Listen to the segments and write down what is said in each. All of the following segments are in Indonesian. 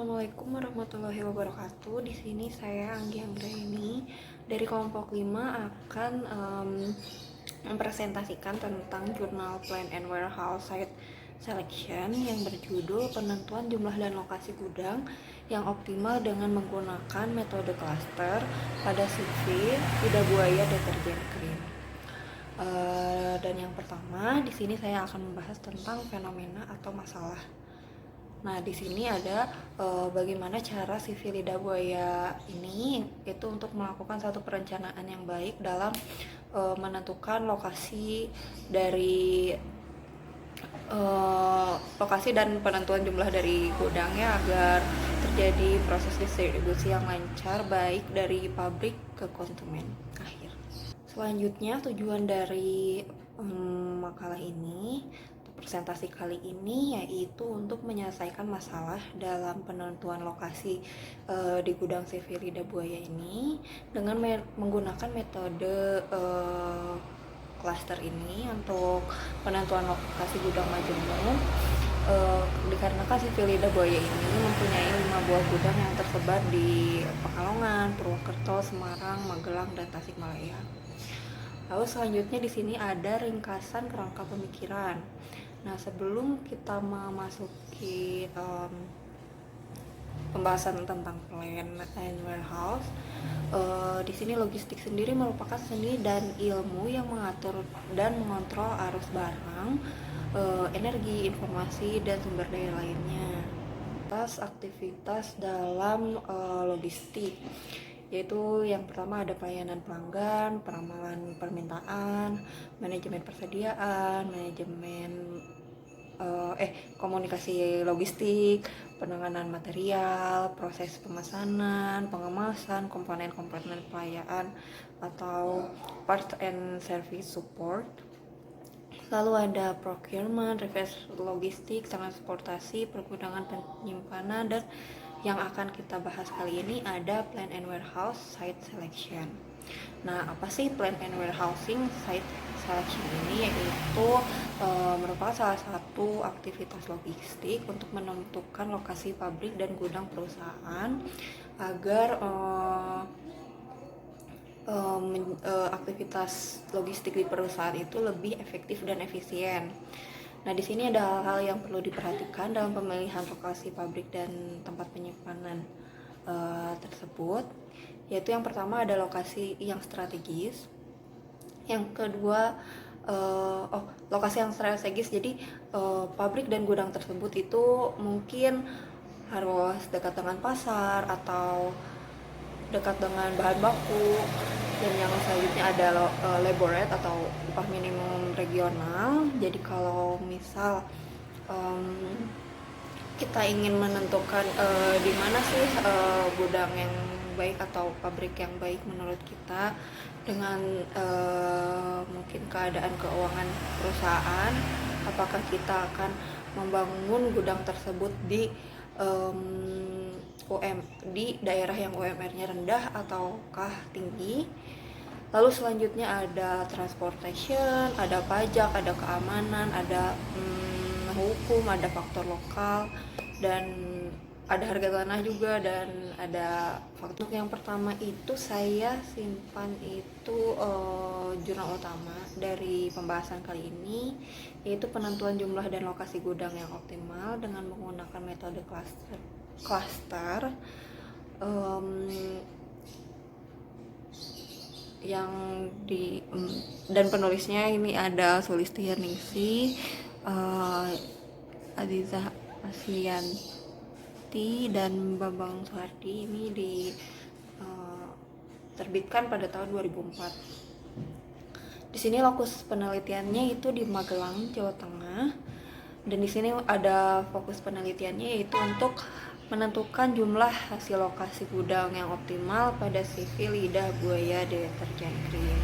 Assalamualaikum warahmatullahi wabarakatuh. Di sini saya Anggi Anggraini dari kelompok 5 akan mempresentasikan tentang jurnal Plan and Warehouse Site Selection yang berjudul penentuan jumlah dan lokasi gudang yang optimal dengan menggunakan metode cluster pada CV lidah buaya deterjen krim. Dan yang pertama, di sini saya akan membahas tentang fenomena atau masalah. Nah, di sini ada bagaimana cara si lidah buaya ini itu untuk melakukan satu perencanaan yang baik dalam menentukan lokasi dari lokasi dan penentuan jumlah dari gudangnya agar terjadi proses distribusi yang lancar baik dari pabrik ke konsumen akhir. Selanjutnya, tujuan dari makalah ini, presentasi kali ini yaitu untuk menyelesaikan masalah dalam penentuan lokasi di gudang CV lidah buaya ini dengan menggunakan metode cluster ini untuk penentuan lokasi gudang majemuk. Dikarenakan CV lidah buaya ini mempunyai 5 buah gudang yang tersebar di Pekalongan, Purwokerto, Semarang, Magelang, dan Tasikmalaya. Lalu selanjutnya di sini ada ringkasan kerangka pemikiran. Nah, sebelum kita memasuki pembahasan tentang plan and warehouse, di sini logistik sendiri merupakan seni dan ilmu yang mengatur dan mengontrol arus barang, energi, informasi, dan sumber daya lainnya. Atas aktivitas dalam logistik, yaitu yang pertama ada pelayanan pelanggan, peramalan permintaan, manajemen persediaan, manajemen komunikasi logistik, penanganan material, proses pemesanan, pengemasan, komponen-komponen pelayanan atau parts and service support. Lalu ada procurement, reverse logistik, transportasi, pergudangan, penyimpanan, dan yang akan kita bahas kali ini ada plan and warehouse site selection. Nah, apa sih plan and warehousing site selection ini? Yaitu merupakan salah satu aktivitas logistik untuk menentukan lokasi pabrik dan gudang perusahaan agar aktivitas logistik di perusahaan itu lebih efektif dan efisien. Nah, di sini ada hal-hal yang perlu diperhatikan dalam pemilihan lokasi pabrik dan tempat penyimpanan tersebut, yaitu yang pertama ada lokasi yang strategis, yang kedua lokasi yang strategis. Jadi pabrik dan gudang tersebut itu mungkin harus dekat dengan pasar atau dekat dengan bahan baku. Dan yang selanjutnya ada labor rate atau upah minimum regional. Jadi kalau misal kita ingin menentukan di mana sih gudang yang baik atau pabrik yang baik menurut kita dengan mungkin keadaan keuangan perusahaan, apakah kita akan membangun gudang tersebut di di daerah yang UMR-nya rendah ataukah tinggi. Lalu selanjutnya ada transportation, ada pajak, ada keamanan, ada hukum, ada faktor lokal, dan ada harga tanah juga, dan ada faktor. Yang pertama itu saya simpan itu jurnal utama dari pembahasan kali ini, yaitu penentuan jumlah dan lokasi gudang yang optimal dengan menggunakan metode cluster yang di dan penulisnya ini ada Sulistianingsih, Aziza Aslianti, dan Bambang Suhardi. Ini diterbitkan pada tahun 2004. Di sini lokus penelitiannya itu di Magelang, Jawa Tengah. Dan di sini ada fokus penelitiannya yaitu untuk menentukan jumlah hasil lokasi gudang yang optimal pada CV lidah buaya deterjen krim.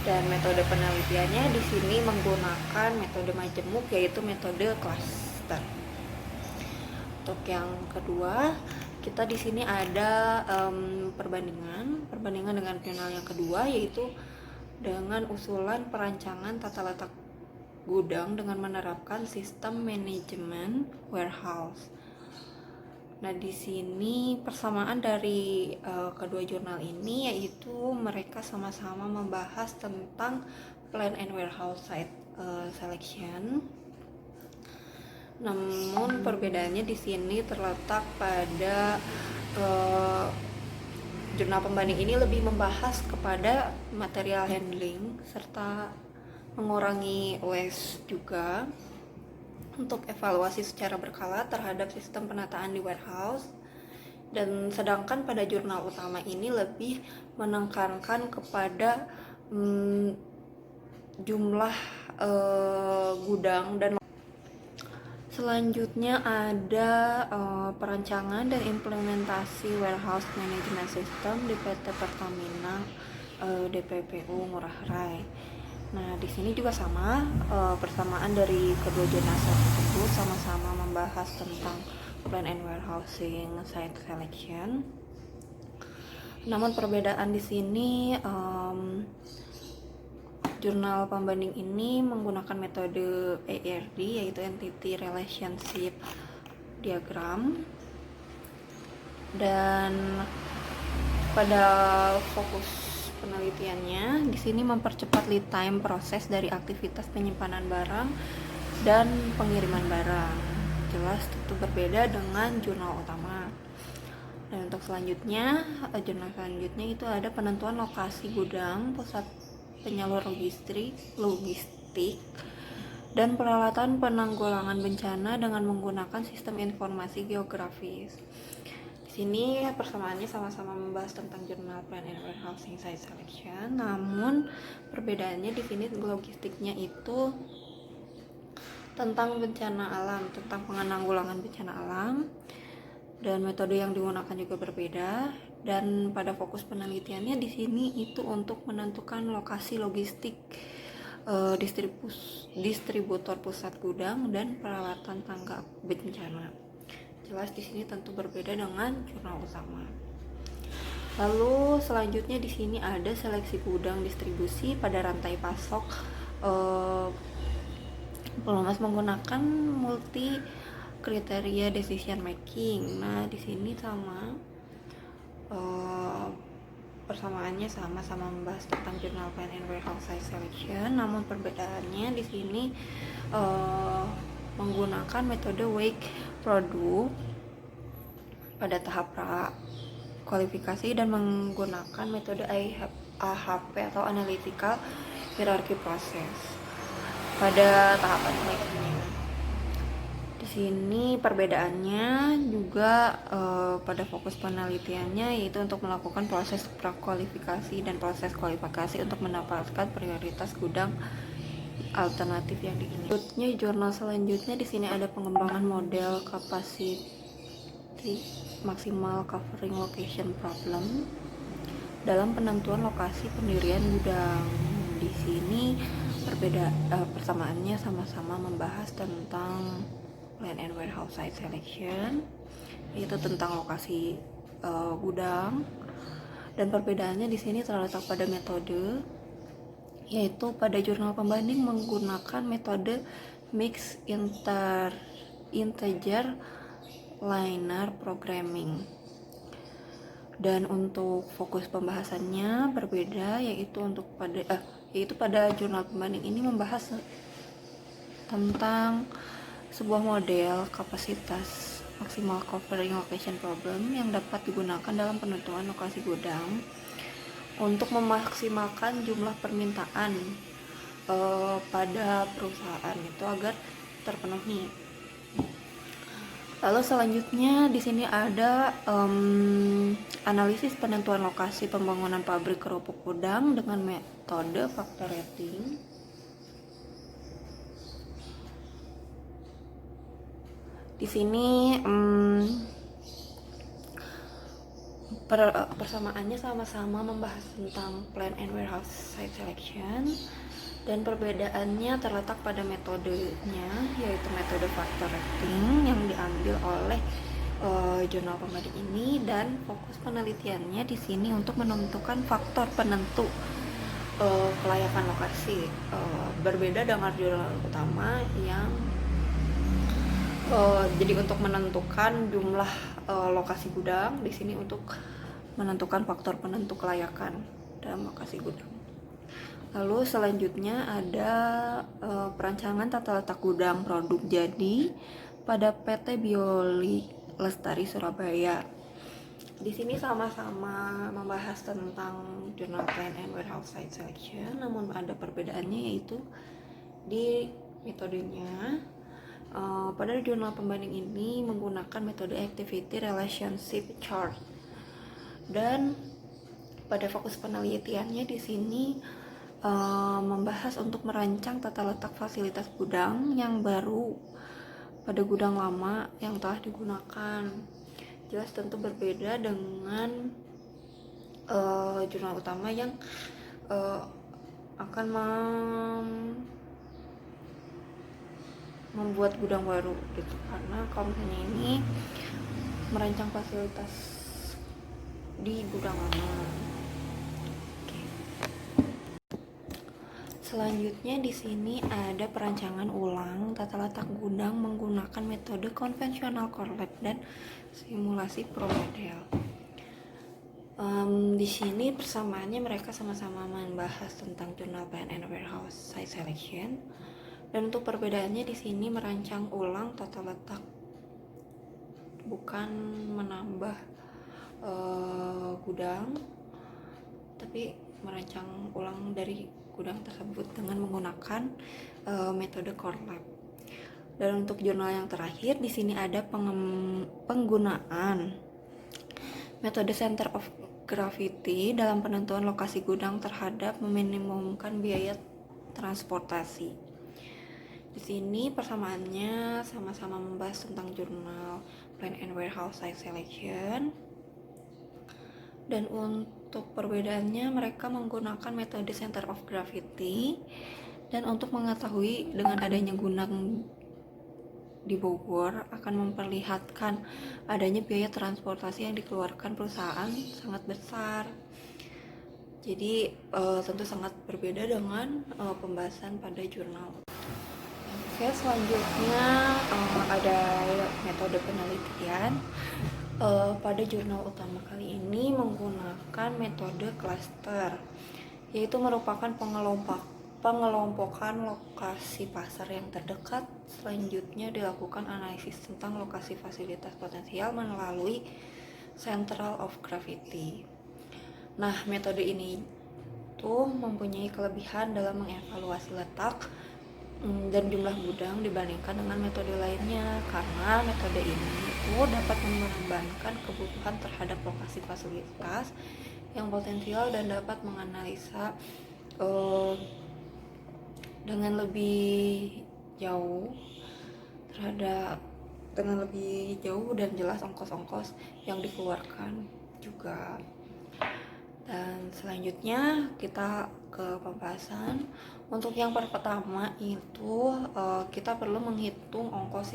Dan metode penelitiannya di sini menggunakan metode majemuk, yaitu metode cluster. Untuk yang kedua, kita di sini ada perbandingan dengan jurnal yang kedua, yaitu dengan usulan perancangan tata letak gudang dengan menerapkan sistem manajemen warehouse. Nah, di sini persamaan dari kedua jurnal ini yaitu mereka sama-sama membahas tentang plan and warehouse site selection. Namun perbedaannya di sini terletak pada jurnal pembanding ini lebih membahas kepada material handling serta mengurangi waste juga untuk evaluasi secara berkala terhadap sistem penataan di warehouse. Dan sedangkan pada jurnal utama ini lebih menekankan kepada jumlah gudang. Dan selanjutnya ada perancangan dan implementasi warehouse management system di PT Pertamina DPPU Ngurah Rai. Nah, di sini juga sama, persamaan dari kedua jurnal tersebut sama-sama membahas tentang plan and warehousing site selection. Namun perbedaan di sini, jurnal pembanding ini menggunakan metode ERD, yaitu Entity Relationship Diagram, dan pada fokus penelitiannya di sini mempercepat lead time proses dari aktivitas penyimpanan barang dan pengiriman barang. Jelas tentu berbeda dengan jurnal utama. Dan untuk selanjutnya, jurnal selanjutnya itu ada penentuan lokasi gudang, pusat penyalur logistik dan peralatan penanggulangan bencana dengan menggunakan sistem informasi geografis. Di sini persamaannya sama-sama membahas tentang jurnal plan and warehousing site selection, namun perbedaannya di sini logistiknya itu tentang bencana alam, tentang penanggulangan bencana alam, dan metode yang digunakan juga berbeda. Dan pada fokus penelitiannya di sini itu untuk menentukan lokasi logistik, distributor pusat gudang dan peralatan tanggap bencana. Jelas di sini tentu berbeda dengan jurnal utama. Lalu selanjutnya di sini ada seleksi gudang distribusi pada rantai pasok pelumas menggunakan multi kriteria decision making. Nah, di sini sama, persamaannya sama-sama membahas tentang jurnal plan and warehouse site selection, namun perbedaannya di sini menggunakan metode wake product pada tahap kualifikasi dan menggunakan metode AHP atau analytical hierarchy process pada tahapan selanjutnya. Di sini perbedaannya juga pada fokus penelitiannya yaitu untuk melakukan proses prakualifikasi dan proses kualifikasi untuk mendapatkan prioritas gudang alternatif yang diinginkan. Jurnal selanjutnya di sini ada pengembangan model capacity maksimal covering location problem dalam penentuan lokasi pendirian gudang. Di sini persamaannya sama-sama membahas tentang plan and warehouse site selection, yaitu tentang lokasi gudang, dan perbedaannya di sini terletak pada metode, yaitu pada jurnal pembanding menggunakan metode mixed integer linear programming. Dan untuk fokus pembahasannya berbeda, yaitu pada jurnal pembanding ini membahas tentang sebuah model kapasitas maksimal covering location problem yang dapat digunakan dalam penentuan lokasi gudang untuk memaksimalkan jumlah permintaan pada perusahaan itu agar terpenuhi. Lalu selanjutnya di sini ada analisis penentuan lokasi pembangunan pabrik kerupuk gudang dengan metode faktor rating. Di sini persamaannya sama-sama membahas tentang plan and warehouse site selection, dan perbedaannya terletak pada metodenya, yaitu metode factor rating yang diambil oleh jurnal pembanding ini, dan fokus penelitiannya di sini untuk menentukan faktor penentu kelayakan lokasi. Berbeda dengan jurnal utama yang jadi untuk menentukan jumlah lokasi gudang di sini untuk menentukan faktor penentu kelayakan dalam lokasi gudang. Lalu selanjutnya ada perancangan tata letak gudang produk jadi pada PT Bioli Lestari Surabaya. Di sini sama-sama membahas tentang Journal Plan and Warehouse Site Selection, namun ada perbedaannya yaitu di metodenya. Pada jurnal pembanding ini menggunakan metode Activity Relationship Chart, dan pada fokus penelitiannya di sini membahas untuk merancang tata letak fasilitas gudang yang baru pada gudang lama yang telah digunakan. Jelas tentu berbeda dengan jurnal utama yang akan membuat gudang baru gitu, karena kalau misalnya ini merancang fasilitas di gudang lama. Oke. Selanjutnya di sini ada perancangan ulang tata letak gudang menggunakan metode konvensional core lab dan simulasi pro model. Di sini persamaannya mereka sama-sama membahas tentang Journal Plan and Warehouse Site Selection. Dan untuk perbedaannya di sini merancang ulang tata letak, bukan menambah gudang, tapi merancang ulang dari gudang tersebut dengan menggunakan metode core lab. Dan untuk jurnal yang terakhir di sini ada penggunaan metode center of gravity dalam penentuan lokasi gudang terhadap meminimumkan biaya transportasi. Di sini persamaannya sama-sama membahas tentang Journal Plan and Warehouse Site Selection. Dan untuk perbedaannya mereka menggunakan metode Center of Gravity. Dan untuk mengetahui dengan adanya gudang di Bogor akan memperlihatkan adanya biaya transportasi yang dikeluarkan perusahaan sangat besar. Jadi tentu sangat berbeda dengan pembahasan pada jurnal. Oke, selanjutnya ada metode penelitian. Pada jurnal utama kali ini menggunakan metode cluster, yaitu merupakan pengelompokan lokasi pasar yang terdekat. Selanjutnya dilakukan analisis tentang lokasi fasilitas potensial melalui Central of Gravity. Nah, metode ini tuh mempunyai kelebihan dalam mengevaluasi letak dan jumlah gudang dibandingkan dengan metode lainnya, karena metode ini itu dapat membebankan kebutuhan terhadap lokasi fasilitas yang potensial dan dapat menganalisa dengan lebih jauh dan jelas ongkos-ongkos yang dikeluarkan juga. Dan selanjutnya kita ke pembahasan. Untuk yang pertama itu kita perlu menghitung ongkos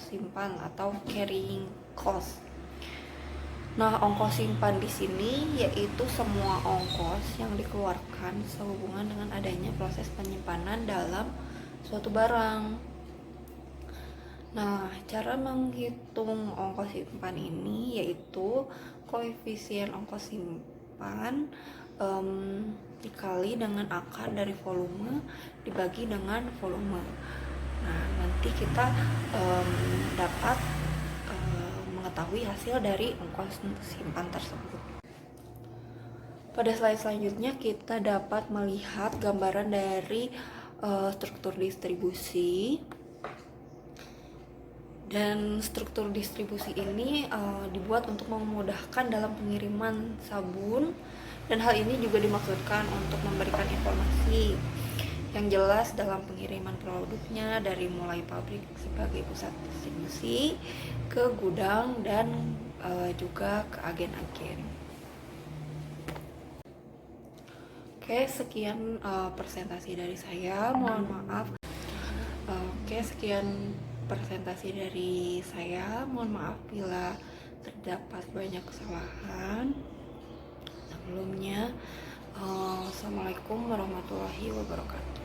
simpan atau carrying cost. Nah, ongkos simpan di sini yaitu semua ongkos yang dikeluarkan sehubungan dengan adanya proses penyimpanan dalam suatu barang. Nah, cara menghitung ongkos simpan ini yaitu koefisien ongkos simpan dikali dengan akar dari volume dibagi dengan volume. Nah, nanti kita dapat mengetahui hasil dari ongkos simpan tersebut. Pada slide selanjutnya kita dapat melihat gambaran dari struktur distribusi. Dan struktur distribusi ini dibuat untuk memudahkan dalam pengiriman sabun, dan hal ini juga dimaksudkan untuk memberikan informasi yang jelas dalam pengiriman produknya dari mulai pabrik sebagai pusat distribusi ke gudang dan juga ke agen-agen. Oke, sekian presentasi dari saya. Mohon maaf. Mohon maaf bila terdapat banyak kesalahan. Sebelumnya, Assalamualaikum warahmatullahi wabarakatuh.